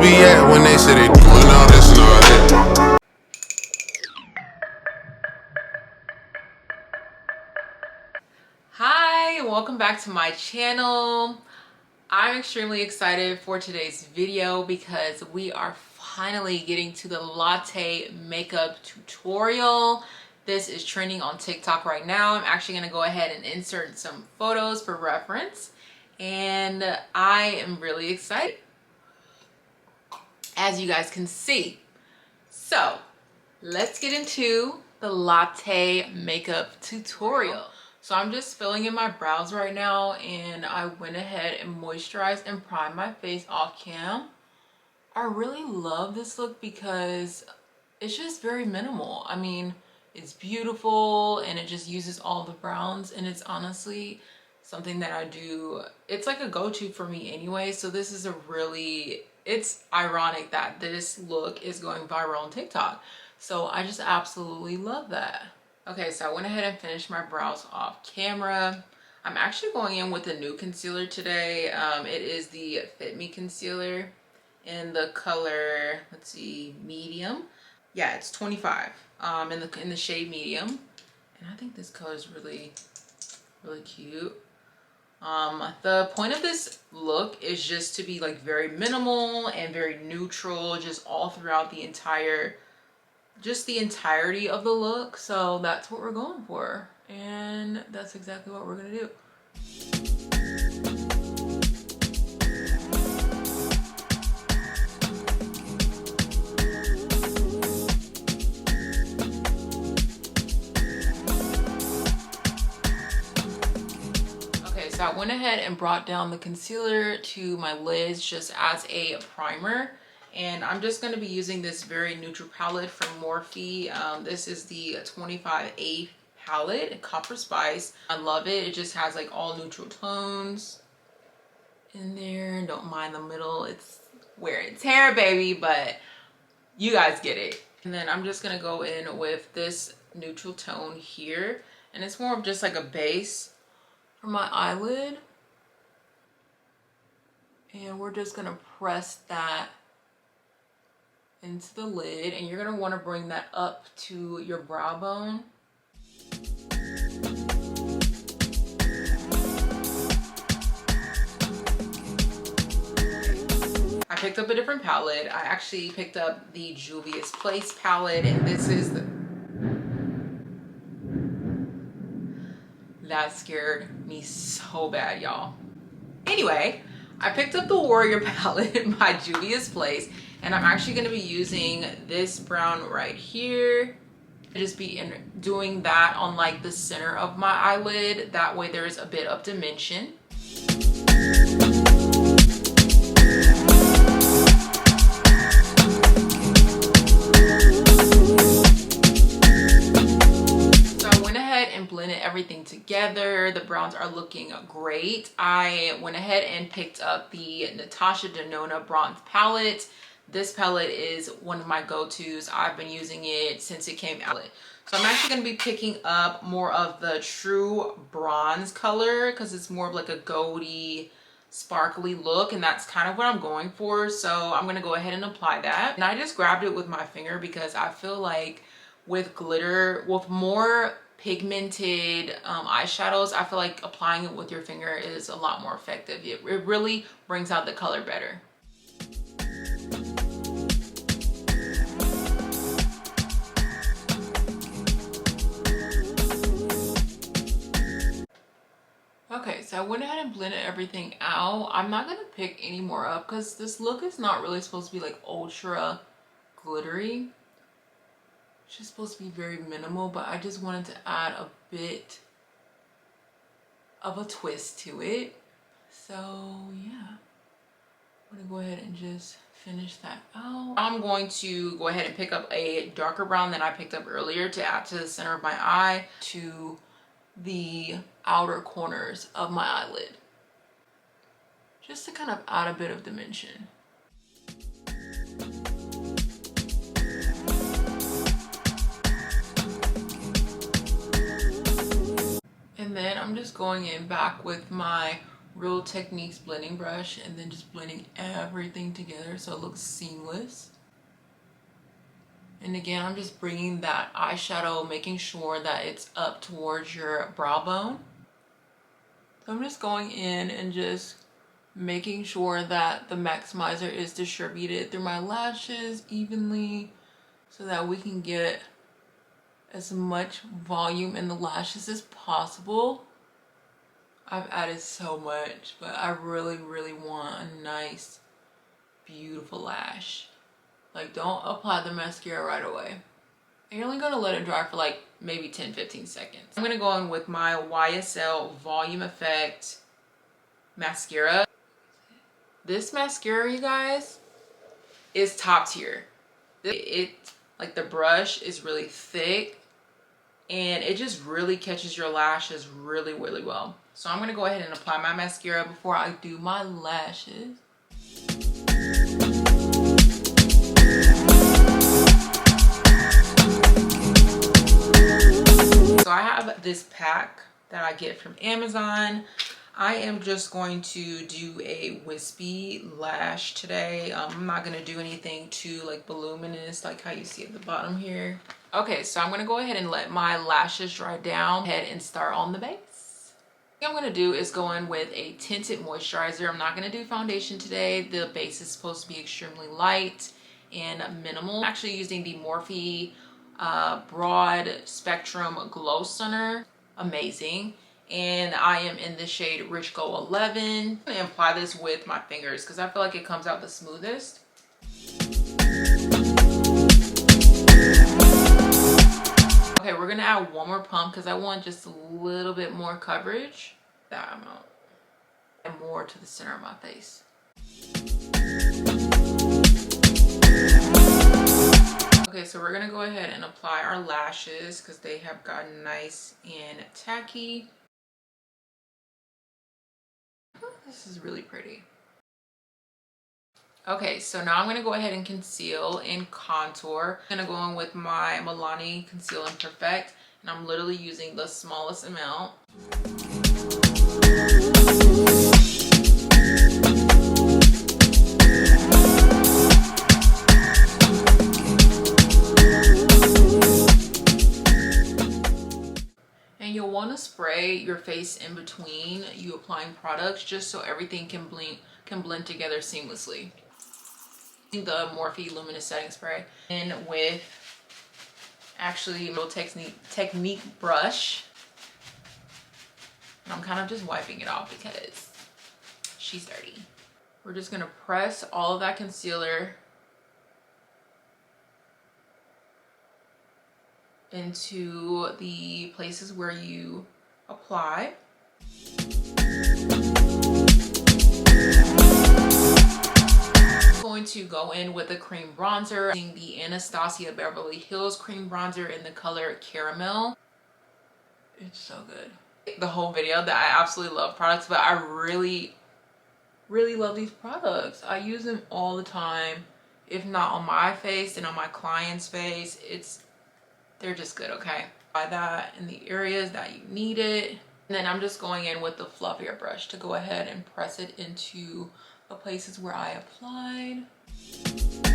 be at when they say they doing all this and all that? Hi, welcome back to my channel. I'm extremely excited for today's video because we are finally getting to the latte makeup tutorial. This is trending on TikTok right now. I'm actually going to go ahead and insert some photos for reference, and I am really excited, as you guys can see. So let's get into the latte makeup tutorial. So I'm just filling in my brows right now, and I went ahead and moisturized and primed my face off cam. I really love this look because it's just very minimal. I mean, it's beautiful and it just uses all the browns, and it's honestly something that I do. It's like a go-to for me anyway. So this is it's ironic that this look is going viral on TikTok. So I just absolutely love that. Okay, so I went ahead and finished my brows off camera. I'm actually going in with a new concealer today. It is the Fit Me concealer in the color, let's see, medium. Yeah, it's 25 in the shade medium, and I think this color is really cute. The point of this look is just to be like very minimal and very neutral, just all throughout the entirety of the look. So that's what we're going for, and that's exactly what we're gonna do. Okay, so I went ahead and brought down the concealer to my lids just as a primer. And I'm just going to be using this very neutral palette from Morphe. This is the 25A palette, Copper Spice. I love it. It just has like all neutral tones in there. Don't mind the middle. It's wear and tear, baby, but you guys get it. And then I'm just going to go in with this neutral tone here. And it's more of just like a base for my eyelid. And we're just going to press that into the lid, and you're going to want to bring that up to your brow bone. I picked up a different palette. I actually picked up the Juvias Place palette, and this is that scared me so bad, y'all. Anyway, I picked up the Warrior palette by Juvia's Place, and I'm actually going to be using this brown right here. Just be doing that on like the center of my eyelid. That way there's a bit of dimension. Blended everything together. The browns are looking great. I went ahead and picked up the Natasha Denona bronze palette. This palette is one of my go-tos. I've been using it since it came out. So I'm actually going to be picking up more of the true bronze color because it's more of like a goldy, sparkly look, and that's kind of what I'm going for. So I'm going to go ahead and apply that. And I just grabbed it with my finger because I feel like with glitter, with more pigmented eyeshadows, I feel like applying it with your finger is a lot more effective. It really brings out the color better. Okay, so I went ahead and blended everything out. I'm not gonna pick any more up because this look is not really supposed to be like ultra glittery. It's just supposed to be very minimal, but I just wanted to add a bit of a twist to it. So yeah, I'm gonna go ahead and just finish that out. I'm going to go ahead and pick up a darker brown than I picked up earlier to add to the center of my eye, to the outer corners of my eyelid, just to kind of add a bit of dimension. And then I'm just going in back with my Real Techniques blending brush and then just blending everything together so it looks seamless. And again, I'm just bringing that eyeshadow, making sure that it's up towards your brow bone. So I'm just going in and just making sure that the maximizer is distributed through my lashes evenly so that we can get as much volume in the lashes as possible. I've added so much, but I really want a nice, beautiful lash. Like, don't apply the mascara right away. You're only gonna let it dry for like maybe 10-15 seconds. I'm gonna go in with my YSL Volume Effect mascara. This mascara, you guys, is top tier. It like, the brush is really thick and it just really catches your lashes really well. So I'm gonna go ahead and apply my mascara before I do my lashes. So I have this pack that I get from Amazon. I am just going to do a wispy lash today. I'm not going to do anything too like voluminous like how you see at the bottom here. Okay, so I'm going to go ahead and let my lashes dry down. Head and start on the base. What I'm going to do is go in with a tinted moisturizer. I'm not going to do foundation today. The base is supposed to be extremely light and minimal. I'm actually using the Morphe Broad Spectrum Glow Stunner. Amazing. And I am in the shade Rich Gold 11. I'm going to apply this with my fingers because I feel like it comes out the smoothest. Okay, we're going to add one more pump because I want just a little bit more coverage. That amount. And more to the center of my face. Okay, so we're gonna go ahead and apply our lashes because they have gotten nice and tacky. This is really pretty. Okay, so now I'm gonna go ahead and conceal and contour. I'm gonna go in with my Milani Conceal and Perfect, and I'm literally using the smallest amount. And you'll want to spray your face in between you applying products just so everything can blend together seamlessly. The Morphe Luminous Setting Spray and with actually a little technique brush. And I'm kind of just wiping it off because she's dirty. We're just going to press all of that concealer into the places where you apply. I'm going to go in with a cream bronzer, using the Anastasia Beverly Hills cream bronzer in the color Caramel. It's so good. The whole video that I absolutely love products, but I really love these products. I use them all the time. If not on my face, then on my client's face. They're just good, okay? Apply that in the areas that you need it. And then I'm just going in with the fluffier brush to go ahead and press it into the places where I applied. Now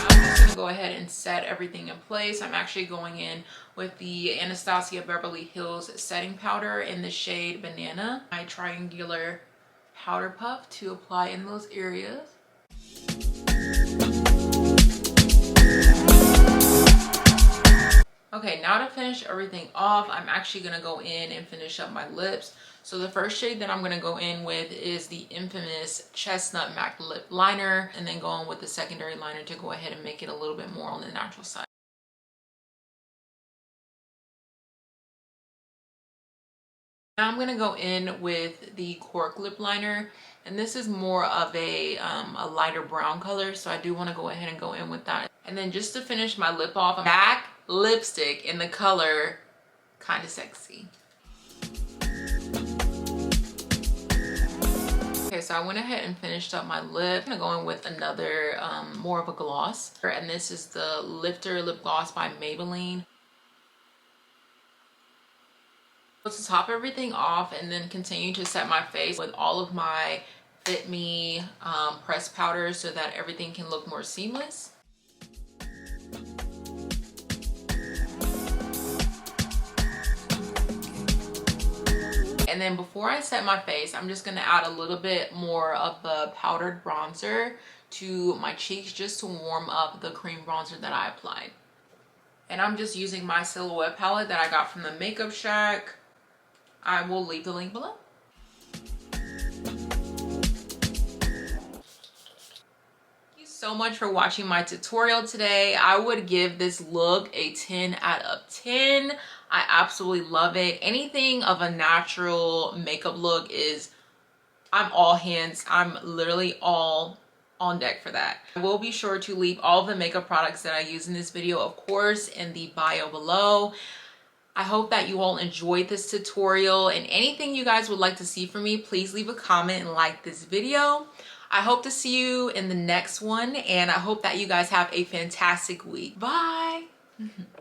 I'm just gonna go ahead and set everything in place. I'm actually going in with the Anastasia Beverly Hills setting powder in the shade Banana. My triangular powder puff to apply in those areas. Okay, now to finish everything off, I'm actually going to go in and finish up my lips. So the first shade that I'm going to go in with is the infamous Chestnut MAC Lip Liner, and then go on with the secondary liner to go ahead and make it a little bit more on the natural side. Now I'm going to go in with the Cork Lip Liner, and this is more of a lighter brown color, so I do want to go ahead and go in with that. And then just to finish my lip off, MAC lipstick in the color Kinda Sexy. Okay, so I went ahead and finished up my lip. I'm gonna go in with another more of a gloss, and this is the Lifter Lip Gloss by Maybelline. To top everything off and then continue to set my face with all of my Fit Me pressed powders so that everything can look more seamless. And then before I set my face, I'm just gonna add a little bit more of the powdered bronzer to my cheeks just to warm up the cream bronzer that I applied. And I'm just using my Silhouette palette that I got from the Makeup Shack. I will leave the link below. So much for watching my tutorial today. I would give this look a 10 out of 10. I absolutely love it. Anything of a natural makeup look is, I'm all hands. I'm literally all on deck for that. I will be sure to leave all the makeup products that I use in this video, of course, in the bio below. I hope that you all enjoyed this tutorial, and anything you guys would like to see from me, please leave a comment and like this video. I hope to see you in the next one, and I hope that you guys have a fantastic week. Bye.